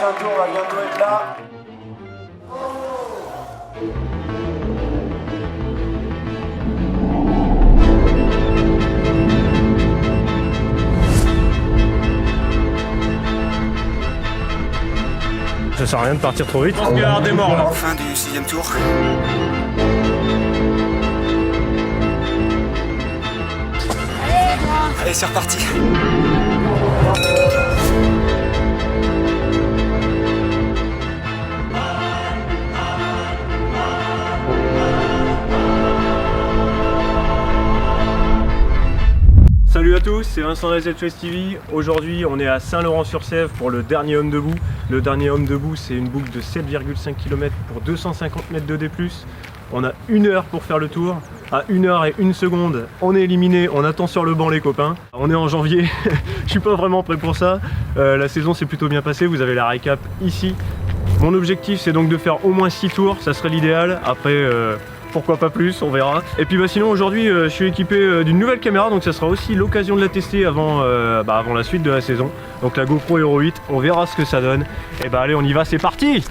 prochain tour va bientôt être là. Ça sert à rien de partir trop vite. Je pense qu'il va y avoir des morts là. Fin du 6e tour. Allez, c'est reparti. Salut à tous, c'est Vincent de ZChoice TV. Aujourd'hui, on est à Saint-Laurent-sur-Sèvre pour le dernier homme debout. Le dernier homme debout, c'est une boucle de 7,5 km pour 250 mètres de D+. On a 1 heure pour faire le tour. À 1 heure et 1 seconde, on est éliminé, on attend sur le banc les copains. On est en janvier, je suis pas vraiment prêt pour ça. La saison s'est plutôt bien passée, vous avez la récap ici. Mon objectif, c'est donc de faire au moins 6 tours, ça serait l'idéal. Après, pourquoi pas plus, on verra. Et puis sinon aujourd'hui je suis équipé d'une nouvelle caméra, donc ça sera aussi l'occasion de la tester avant la suite de la saison. Donc la GoPro Hero 8, on verra ce que ça donne. Et allez, on y va, c'est parti.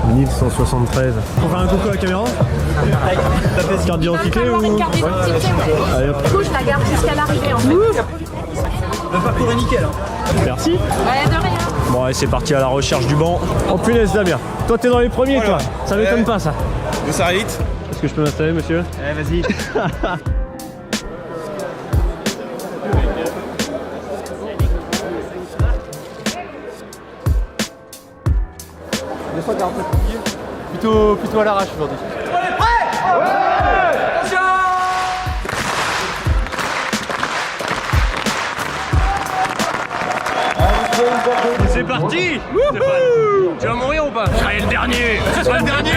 1173. On fait un coucou à la caméra. T'as fait ce carte d'identité ou... Une carte d'identité, ouais. Allez hop. Du coup je la garde jusqu'à l'arrivée en fait. Le parcours est nickel. Merci. Ouais, de rien. Bon allez, c'est parti à la recherche du banc. Oh punaise Damien, toi t'es dans les premiers toi. Ça m'étonne pas ça. De Sarite. Est-ce que je peux m'installer monsieur? Vas-y. Plutôt à l'arrache aujourd'hui. C'est parti. Tu vas mourir ou pas? Je serai le dernier. Ce sera le dernier.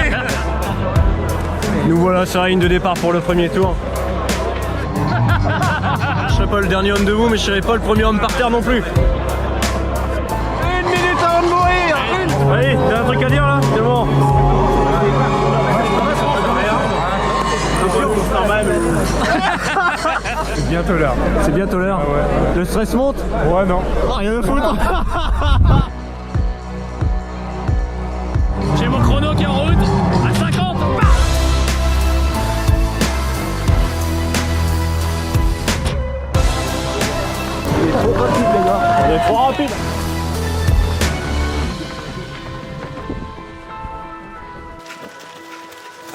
Nous voilà sur la ligne de départ pour le premier tour. Je serai pas le dernier homme debout, mais je serai pas le premier homme par terre non plus. 1 minute avant de mourir. Allez, t'as un truc à dire là? C'est bon. C'est bientôt l'heure. C'est bientôt l'heure. Ah ouais. Le stress monte? Ouais, non. Oh, rien à foutre. J'ai mon chrono qui est en route à 50. Il est trop rapide les gars. On est trop rapide.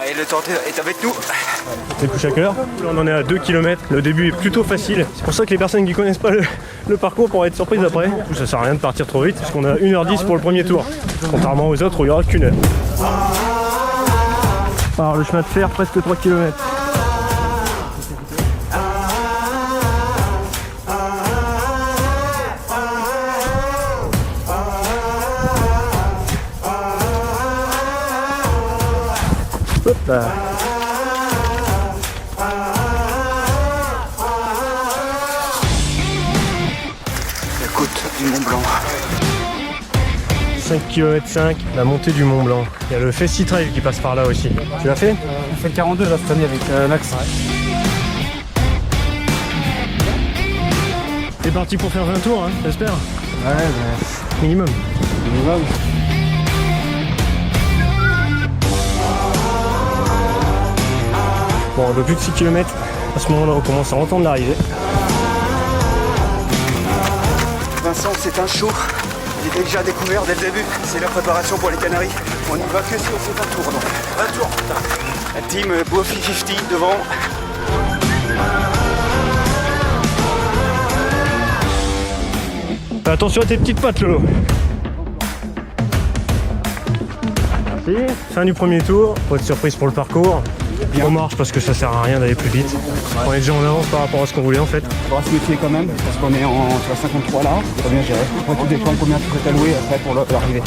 Allez, le temps est avec nous. C'est couché à quelle heure? On en est à 2 km. Le début est plutôt facile. C'est pour ça que les personnes qui connaissent pas le parcours pourraient être surprises après. Ça sert à rien de partir trop vite parce qu'on a 1h10 pour le premier tour. Contrairement aux autres où il n'y aura qu'une heure. Alors le chemin de fer, presque 3 km. Hop là. La côte du Mont Blanc. 5 km 5, la montée du Mont Blanc. Il y a le Festi Trail qui passe par là aussi. Tu l'as fait? On fait le 42 là cette année avec Max. T'es parti pour faire 20 tours, hein, j'espère? Ouais, Minimum. minimum. Bon, un peu plus de 6 km. À ce moment-là, on commence à entendre l'arrivée. Vincent, c'est un show. Il est déjà découvert dès le début. C'est la préparation pour les Canaries. On n'y va que si on fait un tour. Donc. Un tour. La team Bofi 50 devant. Fais attention à tes petites pattes, Lolo. Merci. Fin du premier tour. Pas de surprise pour le parcours. On marche parce que ça sert à rien d'aller plus vite. On est déjà en avance par rapport à ce qu'on voulait en fait. On va se méfier quand même, parce qu'on est sur la 53 là. Très bien géré. Après, tout dépend combien tu peux t'allouer après pour l'arrivée.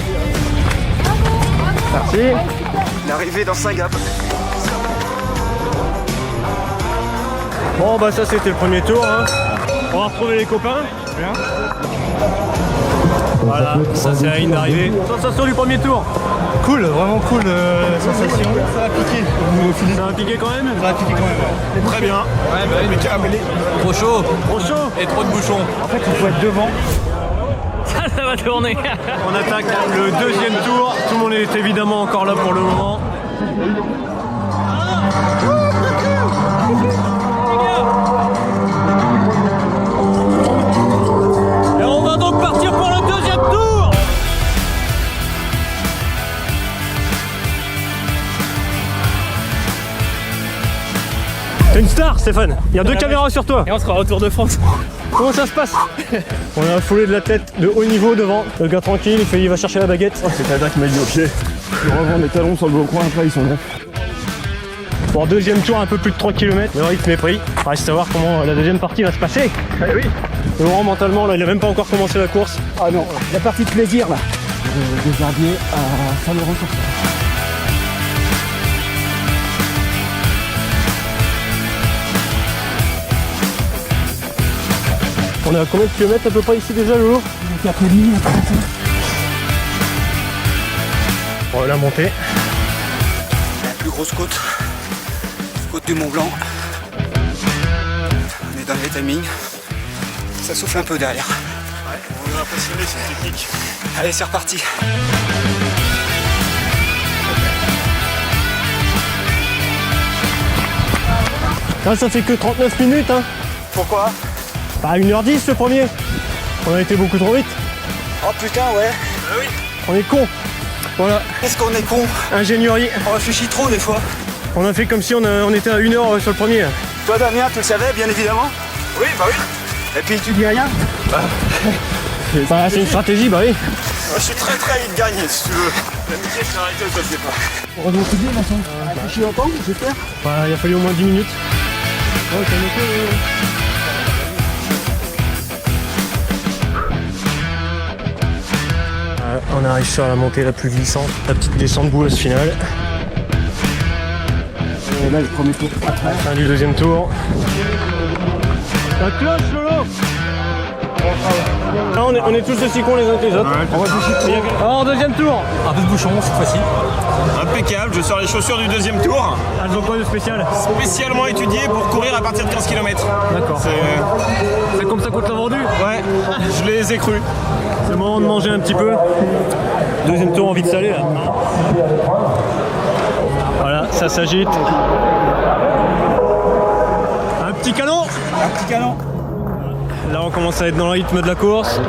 Merci. L'arrivée dans Saint-Gab. Bon bah ça c'était le premier tour. Hein. On va retrouver les copains. Voilà, ça c'est la ligne d'arrivée. Sensation du premier tour. Cool, vraiment cool sensation. Ça va piquer. Ça va piquer quand même? Ça va piquer quand même. Ouais. Très bien. Ouais, bah, mais Trop chaud. Trop chaud. Et trop de bouchons. en fait, il faut être devant. Ça va tourner. On attaque le deuxième tour. Tout le monde est évidemment encore là pour le moment. Et on va donc partir pour le deuxième tour. T'es une star, Stéphane. Il y a 2 caméras sur toi. Et on sera au Tour de France. Comment ça se passe? On a un foulé de l'athlète de haut niveau devant. Le gars tranquille, il va chercher la baguette. C'est quelqu'un qui m'a dit ok. Je revends mes talons sur le coin, après ils sont là. Pour un deuxième tour, un peu plus de 3 km. Le rythme est pris. Il reste à savoir comment la deuxième partie va se passer. Eh oui. Laurent, mentalement, là, il a même pas encore commencé la course. Ah non, la partie de plaisir là. Des Herbiers à Saint-Laurent-sur-Seine. On est à combien de kilomètres à peu près ici déjà, Lolo? 4,5 à 35. Bon, la montée. La plus grosse côte du Mont Blanc. On est dans les timings. Ça souffle un peu derrière. Ouais, on est impressionné, c'est technique. Allez, c'est reparti. Là, ça fait que 39 minutes, hein. Pourquoi? Bah, 1h10 le premier. On a été beaucoup trop vite. Oh putain, ouais. On est con. Voilà, Qu'est-ce qu'on est con? ingénierie. On réfléchit trop des fois. On a fait comme si on était à 1h sur le premier. là. Toi Damien, tu le savais bien évidemment? Oui, bah oui. Et puis tu dis rien? Bah, c'est une stratégie, bah oui. Moi, je suis très vite gagné si tu veux. L'amitié, je l'ai arrêté au top départ. On va donc dire Vincent. Réfléchis longtemps, j'espère. Bah, il a fallu au moins 10 minutes. Ouais, on arrive sur la montée la plus glissante, la petite descente bouleuse finale. Et là le premier tour. Fin du deuxième tour. La cloche, Lolo. Là, on est tous aussi cons les uns que les autres. On réfléchit. Alors, deuxième tour. Un peu de bouchon cette fois-ci. Impeccable, je sors les chaussures du deuxième tour. Elles ont quoi de spécial? Spécialement étudiées pour courir à partir de 15 km. D'accord. C'est comme ça qu'on te l'a vendu? Ouais, je les ai crus. C'est le moment de manger un petit peu. Deuxième tour, envie de saler là. Voilà, ça s'agite. Un petit canon. Un petit canon. Là on commence à être dans le rythme de la course.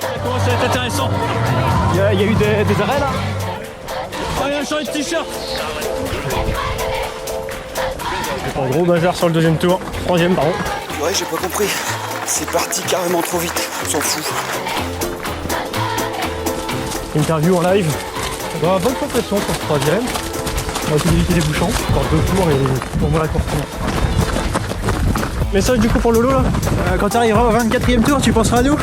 Ça commence à être intéressant. Il y a eu des arrêts là. Oh, il y a un changement de t-shirt. En gros bazar sur le deuxième tour. Troisième pardon. Ouais, j'ai pas compris. C'est parti carrément trop vite. On s'en fout. Interview en live. Bonne progression pour ce troisième. On va essayer d'éviter les bouchons. Encore 2 tours et pour moi la course commence. Message du coup pour Lolo là. Quand tu arriveras au 24e tour, tu penseras à nous.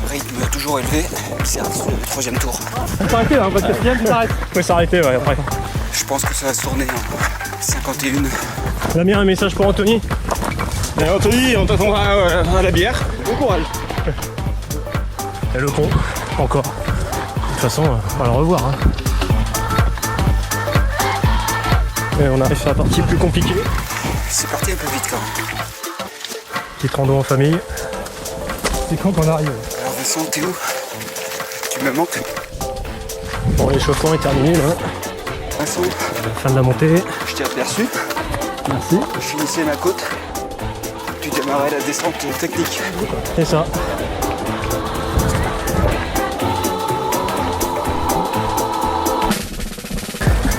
Rythme toujours élevé. C'est le troisième tour. On peut s'arrêter là, 24e, tu t'arrêtes. Faut s'arrêter ouais après. Je pense que ça va se tourner en 51. Damien, un message pour Anthony. Anthony, on t'attendra à la bière. Bon courage. Et le pont, encore. De toute façon, on va le revoir. Hein. Et on arrive sur la partie plus compliquée. C'est parti un peu vite quand même. Petite rando en famille. C'est quand qu'on arrive? Alors Vincent, t'es où? Tu me manques? Bon, l'échauffement est terminé là. Vincent, Fin de la montée. je t'ai aperçu. Merci. Je finissais ma côte. Tu démarrais la descente technique. C'est ça.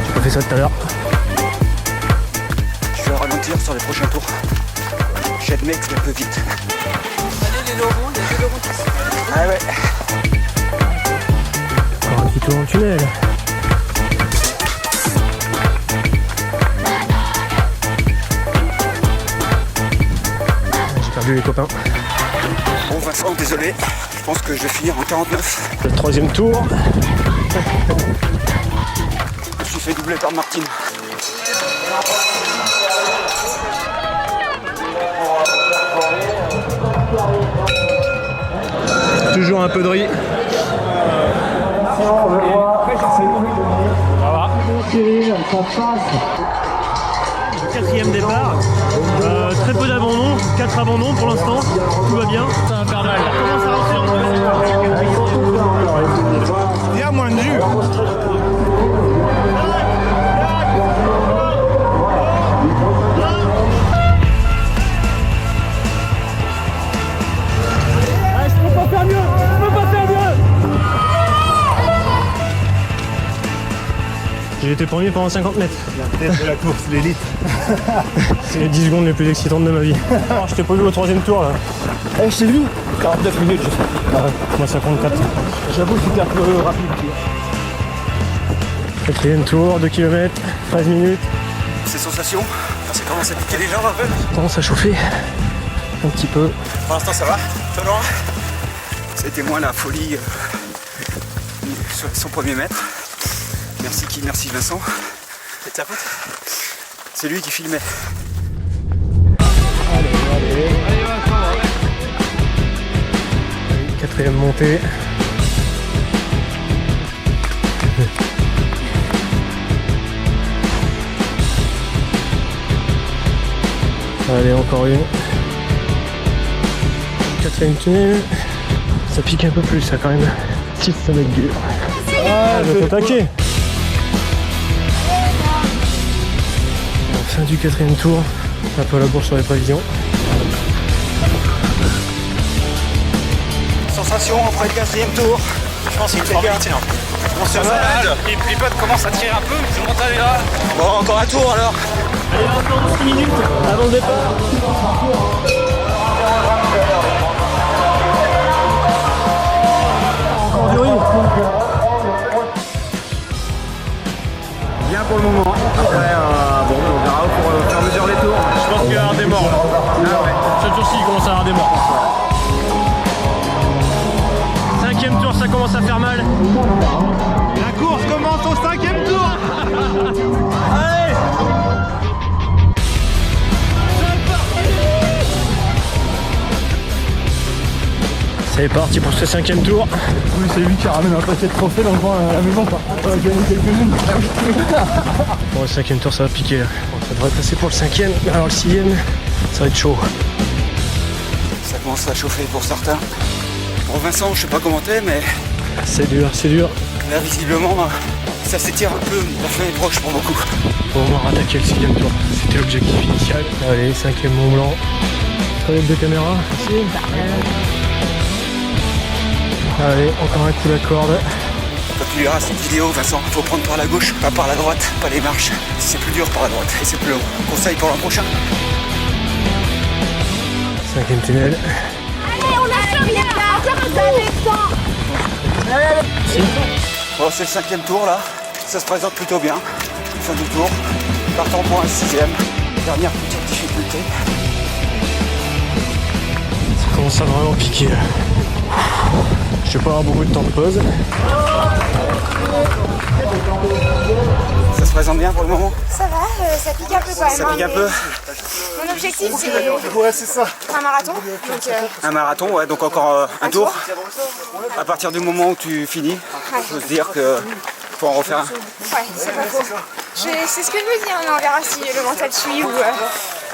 J'ai pas fait ça tout à l'heure. Je vais ralentir sur les prochains tours. J'admets que c'est un peu vite. Allez les Laurent, il y a 2 Laurent qui sont. Ah ouais. Encore un petit tour en tunnel. J'ai perdu les copains. Bon Vincent, désolé. Je pense que je vais finir en 49. Le troisième tour. Je suis fait doubler par Martine. Toujours un peu de riz. Cyril, ça passe. quatrième départ. Très peu d'abandons, 4 abandons pour l'instant, tout va bien. Ça va faire mal. On commence à rentrer en Il y a moins de jus. J'ai été premier pendant 50 mètres. La tête de la course, l'élite. C'est les 10 secondes les plus excitantes de ma vie. Alors, je t'ai pas vu au 3ème tour là. Eh, je t'ai vu 49 minutes, je sais. Moi 54. J'avoue que c'était un peu rapide. 4ème tour, 2 km, 13 minutes. Ces sensations, ça commence à piquer les jambes un peu. Ça commence à chauffer un petit peu. Pour l'instant ça va, toi Laurent? C'était moins la folie sur son premier mètre. Merci qui, merci Vincent. C'est de sa faute. C'est lui qui filmait. Allez, Vincent. 4ème montée. Allez, encore une. 4ème tunnel. Ça pique un peu plus, ça quand même. 6, ça va être dur. Ah, je vais t'attaquer. Fin du 4ème tour. Un peu à la bourre sur les prévisions. Sensation après le 4ème tour. Je pense qu'il fait bien. On se malade. Les potes commencent à tirer un peu. Je monte à là. Bon, encore un tour alors. Allez, encore 6 minutes avant le départ. Encore du riz. Bien pour le moment. Après, bon, on verra pour faire mesure les tours. Je pense qu'il va y avoir des morts là. Ah ouais. Cette tour-ci, il commence à y avoir des morts. 5ème tour, ça commence à faire mal. La course commence au 5ème tour. Allez! C'est parti pour ce 5ème tour. Oui, c'est lui qui ramène un paquet de trophées dans le coin à la maison, quoi. On va gagner quelques-unes. Bon, le 5ème tour, ça va piquer là. Bon, ça devrait passer pour le 5ème. Alors le 6ème, ça va être chaud. Ça commence à chauffer pour certains. Pour Vincent, je sais pas comment t'es, mais C'est dur, c'est dur. là, visiblement, ça s'étire un peu. La fin est proche pour beaucoup. Bon, on va rattaquer le 6ème tour. C'était l'objectif initial. Allez, 5ème Mont Blanc. Toilette de caméra. Allez, encore un coup de corde. Quand tu verras cette vidéo, Vincent, faut prendre par la gauche, pas par la droite, pas les marches. C'est plus dur par la droite et c'est plus long. Conseil pour l'an prochain. 5ème tunnel. Allez, on lâche rien. Encore un temps. Bon, c'est le 5ème tour là. Ça se présente plutôt bien. Fin du tour. Partant pour un 6ème. Dernière petite difficulté. Ça commence à vraiment piquer là. Je vais pas avoir beaucoup de temps de pause. Ça se présente bien pour le moment. Ça va, ça pique un peu quand même. Ça pique un peu. Mon objectif c'est Ouais, c'est ça. un marathon. Donc, Un marathon, ouais, donc encore un tour. À partir du moment où tu finis, il faut se dire que faut en refaire un. ouais, c'est pas faux. C'est ce que je me dis, hein, on verra si le mental suit ou.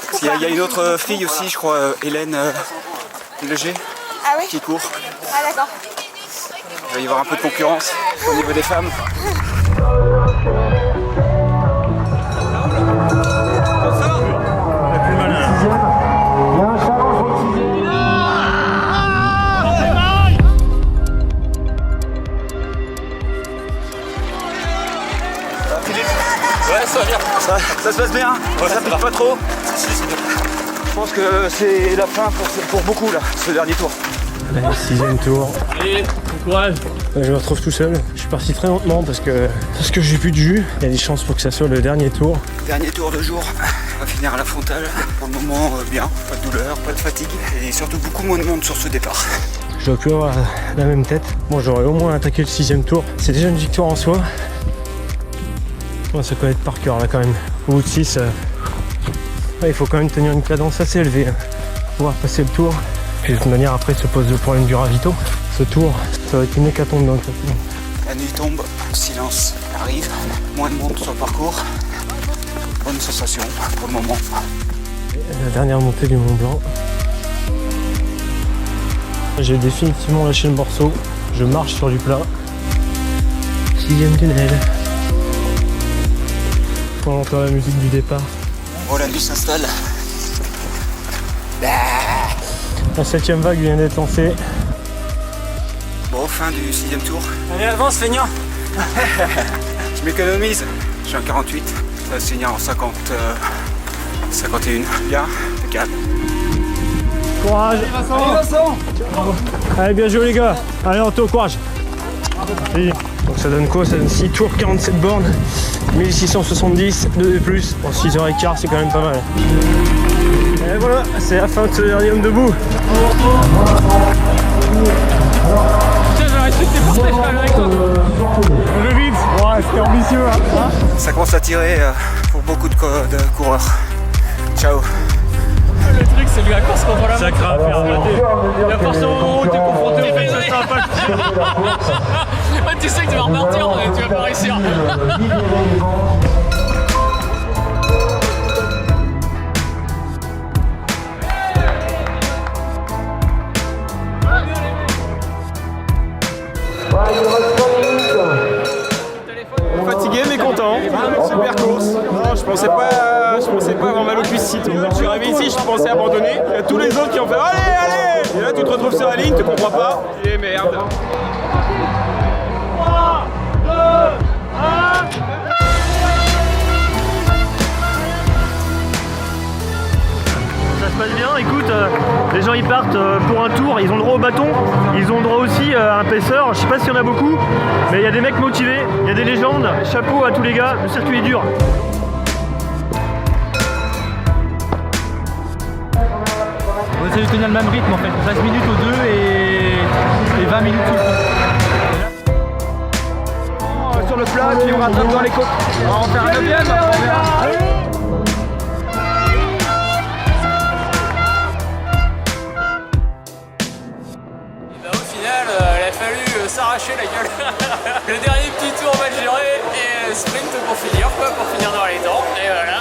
Parce qu'il y a une autre fille aussi, je crois, Hélène Leger, Ah ouais. qui court. Ah d'accord. Il va y avoir un peu de concurrence au niveau des femmes. Ouais, ça va bien. Ça se passe bien. Ouais, ça pique pas trop. Je pense que c'est la fin pour beaucoup là, ce dernier tour. Allez, 6ème tour. Allez, bon courage. Je me retrouve tout seul. Je suis parti très lentement parce que j'ai plus de jus. Il y a des chances pour que ça soit le dernier tour. Dernier tour de jour. On va finir à la frontale. Pour le moment, bien. Pas de douleur, pas de fatigue. Et surtout beaucoup moins de monde sur ce départ. Je dois plus avoir la même tête. Bon, j'aurais au moins attaqué le 6ème tour. C'est déjà une victoire en soi. On va se connaître par cœur là quand même. Au bout de 6, il faut quand même tenir une cadence assez élevée pour pouvoir passer le tour. Et de toute manière, après se pose le problème du ravito. Ce tour, ça va être une hécatombe dans le classement. La nuit tombe, le silence arrive, moins de monde sur le parcours. bonne sensation pour le moment. La dernière montée du Mont Blanc. J'ai définitivement lâché le morceau. Je marche sur du plat. 6e tunnel. On entend la musique du départ. Oh, la nuit s'installe. La 7e vague vient d'être lancée. Bon, fin du 6e tour. Allez, avance, feignant. Je m'économise. Je suis en 48. Ça va se finir en 50, 51. Bien, impeccable. Courage. Allez, Vincent. Allez, bien joué les gars. Allez, Anto, courage. Oui. Donc ça donne quoi? Ça donne 6 tours, 47 bornes, 1670, 2 de plus. En 6h15, c'est quand même pas mal. Et voilà, c'est la fin de ce dernier homme debout. Le vide. Ouais, c'était ambitieux, hein. Ça commence à tirer pour beaucoup de coureurs. Ciao. Le truc, c'est la course contre la Sacré affaire. La force au moment où t'es confronté au fait que ça s'impacte. Tu sais que tu vas repartir, mais tu vas pas réussir. Fatigué mais content, super course. Non, je pensais pas avoir mal aux cuisses si tôt. Je suis arrivé ici, je pensais abandonner. Il y a tous les autres qui ont fait allez, allez. Et là tu te retrouves sur la ligne, tu comprends pas. Et merde. 3, 2, 1. Ça se passe bien, écoute, les gens ils partent pour un tour, ils ont le droit au bâton, ils ont le droit aussi à un paisseur, je sais pas s'il y en a beaucoup, mais il y a des mecs motivés, il y a des légendes, chapeau à tous les gars, le circuit est dur. On essaie de tenir le même rythme en fait, 13 minutes aux deux et 20 minutes sur le fond. Sur le plat, puis on rattrape dans les côtes. On va en faire un deuxième. Au final, il a fallu s'arracher la gueule. Le dernier petit tour mal géré et sprint pour finir dans les temps. Et voilà.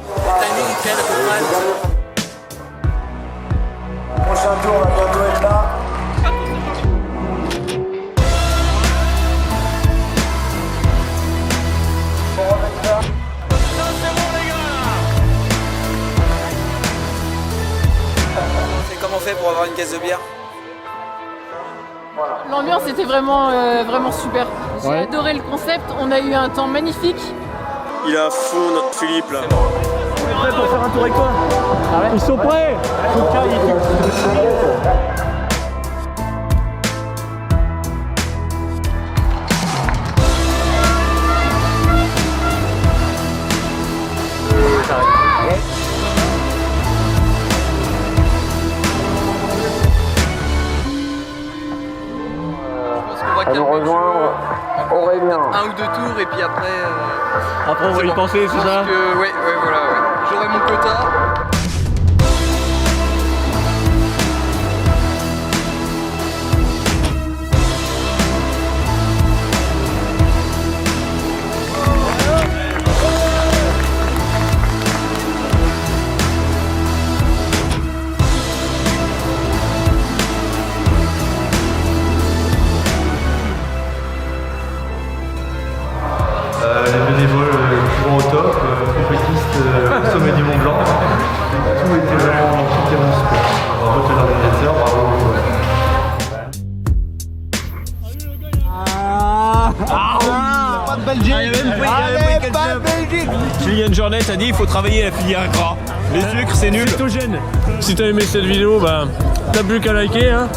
Le timing tienne à peu près. Prochain tour, on va bientôt être là. Comment on fait pour avoir une caisse de bière? L'ambiance était vraiment, vraiment super. J'ai adoré le concept, on a eu un temps magnifique. Il est à fond notre Philippe là. On est prêts pour faire un tour avec toi? Ils sont prêts. À nous rejoindre, Aurélien. Un ou deux tours et puis après. Après on va y penser, c'est ça? Ouais, voilà, ouais. J'aurai mon quota. Les bénévoles qui vont au top, compétistes au sommet du Mont Blanc. Tout était vraiment super. Bravo à l'organisateur, bravo. Pas de Belgique. Allez, pas de Belgique. Kylian Jornet a dit il faut travailler la filière gras. Les sucres c'est nul. Cétogène. Si t'as aimé cette vidéo, bah t'as plus qu'à liker, hein.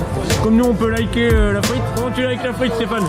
Comme nous on peut liker la frite. Comment tu likes la frite, Stéphane?